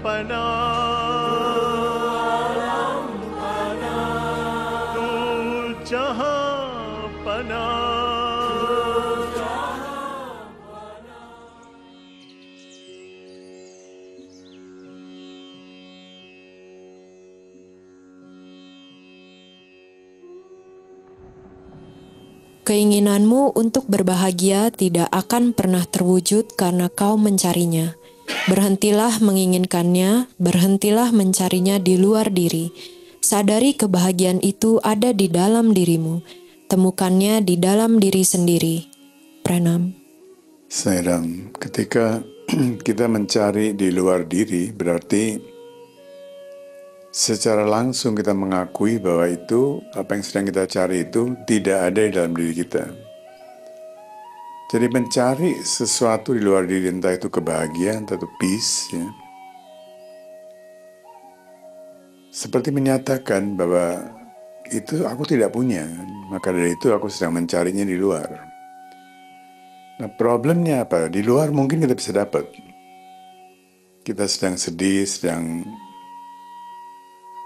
Pana, tu Jahapana. Keinginanmu untuk berbahagia tidak akan pernah terwujud karena kau mencarinya. Berhentilah menginginkannya, berhentilah mencarinya di luar diri. Sadari kebahagiaan itu ada di dalam dirimu. Temukannya di dalam diri sendiri. Pranam. Sairam, ketika kita mencari di luar diri, berarti secara langsung kita mengakui bahwa itu, apa yang sedang kita cari itu tidak ada di dalam diri kita. Jadi mencari sesuatu di luar diri, entah itu kebahagiaan, entah itu peace, ya, seperti menyatakan bahwa itu aku tidak punya, maka dari itu aku sedang mencarinya di luar. Nah, problemnya apa? Di luar mungkin kita bisa dapat. Kita sedang sedih, sedang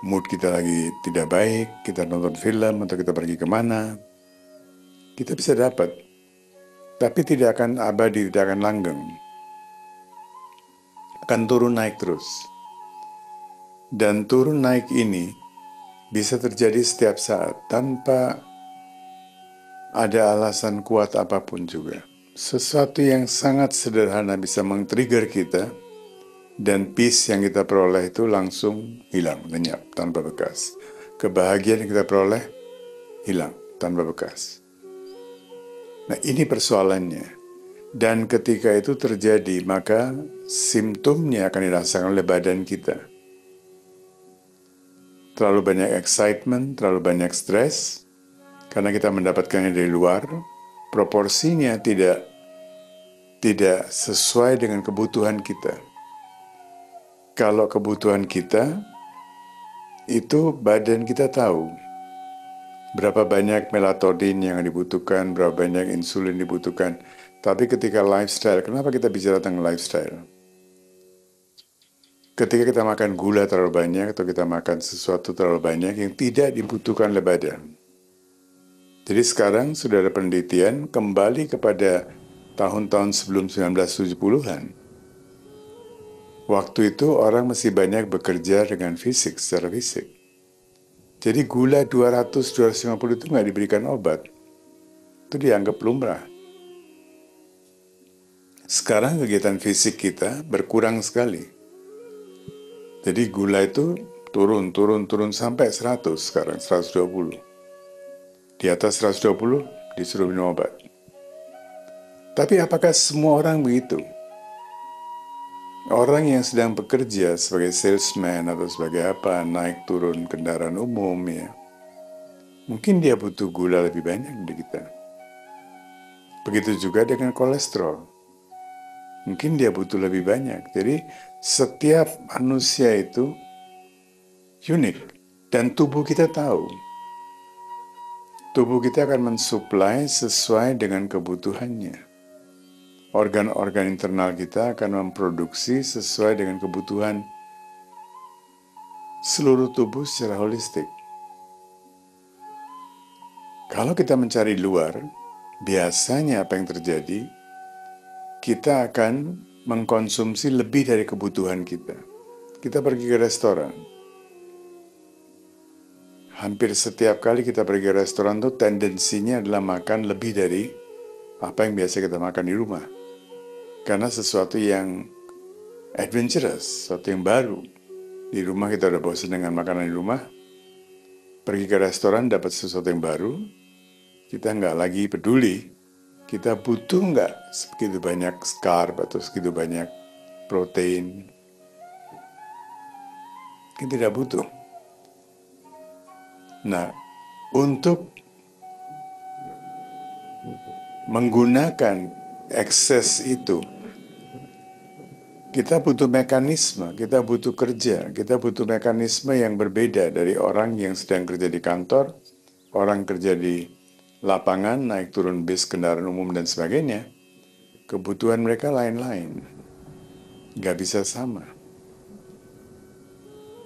mood kita lagi tidak baik, kita nonton film atau kita pergi kemana, kita bisa dapat. Tapi tidak akan abadi, tidak akan langgeng. Akan turun naik terus. Dan turun naik ini bisa terjadi setiap saat tanpa ada alasan kuat apapun juga. Sesuatu yang sangat sederhana bisa men-trigger kita, dan peace yang kita peroleh itu langsung hilang, lenyap, tanpa bekas. Kebahagiaan yang kita peroleh hilang, tanpa bekas. Nah, ini persoalannya. Dan ketika itu terjadi, maka simptomnya akan dirasakan oleh badan kita. Terlalu banyak excitement, terlalu banyak stres, karena kita mendapatkannya dari luar, proporsinya tidak sesuai dengan kebutuhan kita. Kalau kebutuhan kita, itu badan kita tahu berapa banyak melatonin yang dibutuhkan, berapa banyak insulin dibutuhkan. Tapi ketika lifestyle, kenapa kita bicara tentang lifestyle? Ketika kita makan gula terlalu banyak, atau kita makan sesuatu terlalu banyak yang tidak dibutuhkan oleh badan. Jadi sekarang sudah ada penelitian kembali kepada tahun-tahun sebelum 1970-an. Waktu itu orang masih banyak bekerja dengan fisik, secara fisik. Jadi gula 200-250 itu nggak diberikan obat. Itu dianggap lumrah. Sekarang kegiatan fisik kita berkurang sekali. Jadi gula itu turun sampai 100 sekarang, 120. Di atas 120 disuruh minum obat. Tapi apakah semua orang begitu? Orang yang sedang bekerja sebagai salesman atau sebagai apa, naik turun kendaraan umum ya, mungkin dia butuh gula lebih banyak dari kita. Begitu juga dengan kolesterol. Mungkin dia butuh lebih banyak. Jadi setiap manusia itu unik. Dan tubuh kita tahu. Tubuh kita akan mensuplai sesuai dengan kebutuhannya. Organ-organ internal kita akan memproduksi sesuai dengan kebutuhan seluruh tubuh secara holistik. Kalau kita mencari luar, biasanya apa yang terjadi? Kita akan mengkonsumsi lebih dari kebutuhan kita. Kita pergi ke restoran. Hampir setiap kali kita pergi ke restoran tuh tendensinya adalah makan lebih dari apa yang biasa kita makan di rumah. Karena sesuatu yang adventurous, sesuatu yang baru. Di rumah kita udah bosan dengan makanan di rumah. Pergi ke restoran dapat sesuatu yang baru. Kita nggak lagi peduli. Kita butuh nggak segitu banyak carb atau segitu banyak protein. Kita tidak butuh. Nah, untuk menggunakan ekses itu, kita butuh mekanisme, kita butuh kerja, kita butuh mekanisme yang berbeda dari orang yang sedang kerja di kantor, orang kerja di lapangan, naik turun bis, kendaraan umum, dan sebagainya. Kebutuhan mereka lain-lain. Nggak bisa sama.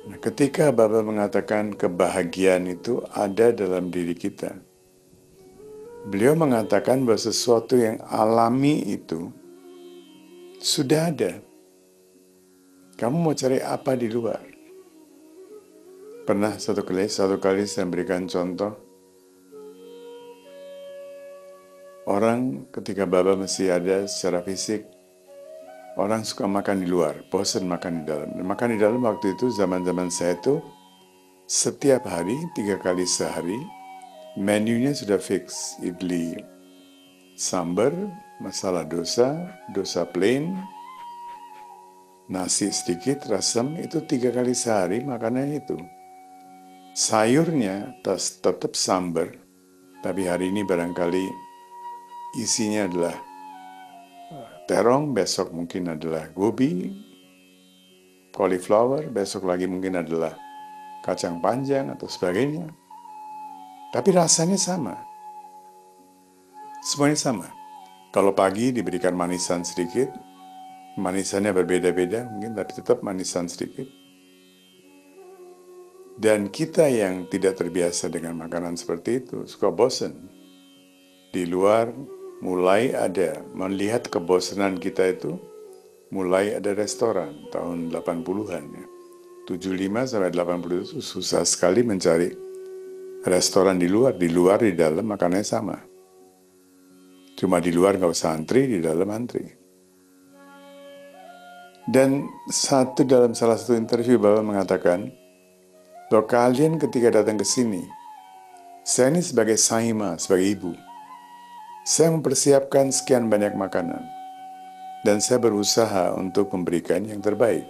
Nah, ketika Baba mengatakan kebahagiaan itu ada dalam diri kita, beliau mengatakan bahwa sesuatu yang alami itu sudah ada. Kamu mau cari apa di luar? Pernah satu kali saya berikan contoh, orang ketika Baba masih ada secara fisik, orang suka makan di luar, bosan makan di dalam. Dan makan di dalam waktu itu, zaman-zaman saya itu, setiap hari, 3 kali sehari, menunya sudah fix. Idli, sambar, masala dosa, dosa plain, nasi sedikit, rasam, itu 3 kali sehari makanannya itu. Sayurnya tetap sambar, tapi hari ini barangkali isinya adalah terong, besok mungkin adalah gobi, cauliflower, besok lagi mungkin adalah kacang panjang atau sebagainya. Tapi rasanya sama. Semuanya sama. Kalau pagi diberikan manisan sedikit, manisannya berbeda-beda mungkin, tapi tetap manisan sedikit. Dan kita yang tidak terbiasa dengan makanan seperti itu, suka bosan. Di luar mulai ada, melihat kebosanan kita itu, mulai ada restoran tahun 80-an ya. 75 sampai 80 itu susah sekali mencari restoran di luar di dalam makanannya sama. Cuma di luar nggak usah antri, di dalam antri. Dan dalam salah satu interview Bapak mengatakan, bahwa kalian ketika datang ke sini, saya ini sebagai saima, sebagai ibu, saya mempersiapkan sekian banyak makanan, dan saya berusaha untuk memberikan yang terbaik.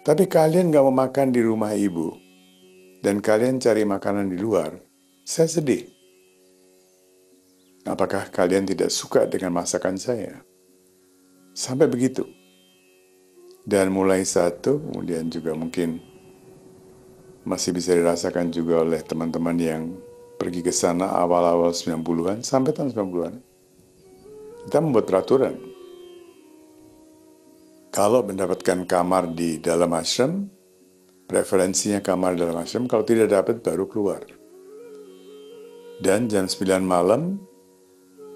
Tapi kalian gak mau makan di rumah ibu, dan kalian cari makanan di luar, saya sedih. Apakah kalian tidak suka dengan masakan saya? Sampai begitu. Dan mulai kemudian juga mungkin masih bisa dirasakan juga oleh teman-teman yang pergi ke sana awal-awal 90-an sampai tahun 90-an. Kita membuat peraturan. Kalau mendapatkan kamar di dalam ashram, preferensinya kamar dalam ashram, kalau tidak dapat baru keluar. Dan jam 9 malam,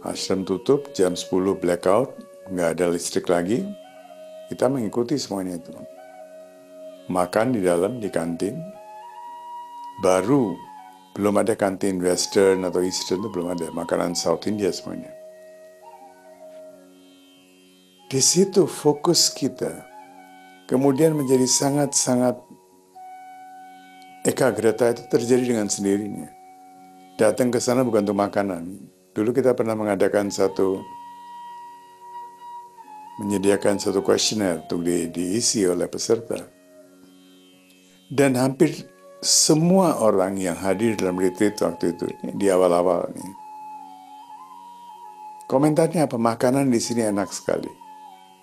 ashram tutup, jam 10 blackout, nggak ada listrik lagi, kita mengikuti semuanya itu. Makan di dalam, di kantin. Baru, belum ada kantin Western atau Eastern, itu belum ada. Makanan South India semuanya. Di situ fokus kita kemudian menjadi sangat-sangat ekagrata itu terjadi dengan sendirinya. Datang ke sana bukan untuk makanan. Dulu kita pernah menyediakan satu kuesioner untuk diisi oleh peserta. Dan hampir semua orang yang hadir dalam retreat waktu itu, di awal-awal nih, komentarnya apa? Makanan di sini enak sekali.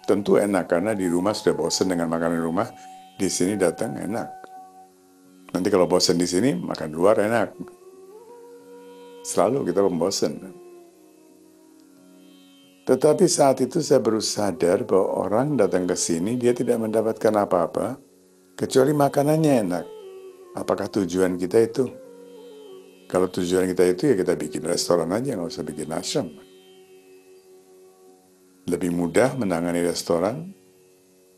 Tentu enak karena di rumah sudah bosan dengan makanan rumah, di sini datang enak. Nanti kalau bosan di sini, makan di luar enak. Selalu kita membosan. Tetapi saat itu saya baru sadar bahwa orang datang ke sini, dia tidak mendapatkan apa-apa, kecuali makanannya enak. Apakah tujuan kita itu? Kalau tujuan kita itu, ya kita bikin restoran aja, nggak usah bikin ashram. Lebih mudah menangani restoran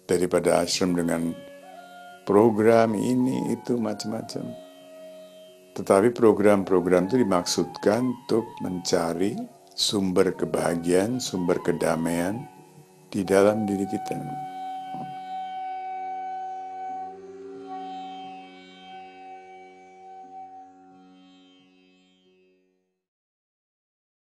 daripada ashram dengan program ini, itu, macam-macam. Tetapi program-program itu dimaksudkan untuk mencari sumber kebahagiaan, sumber kedamaian di dalam diri kita.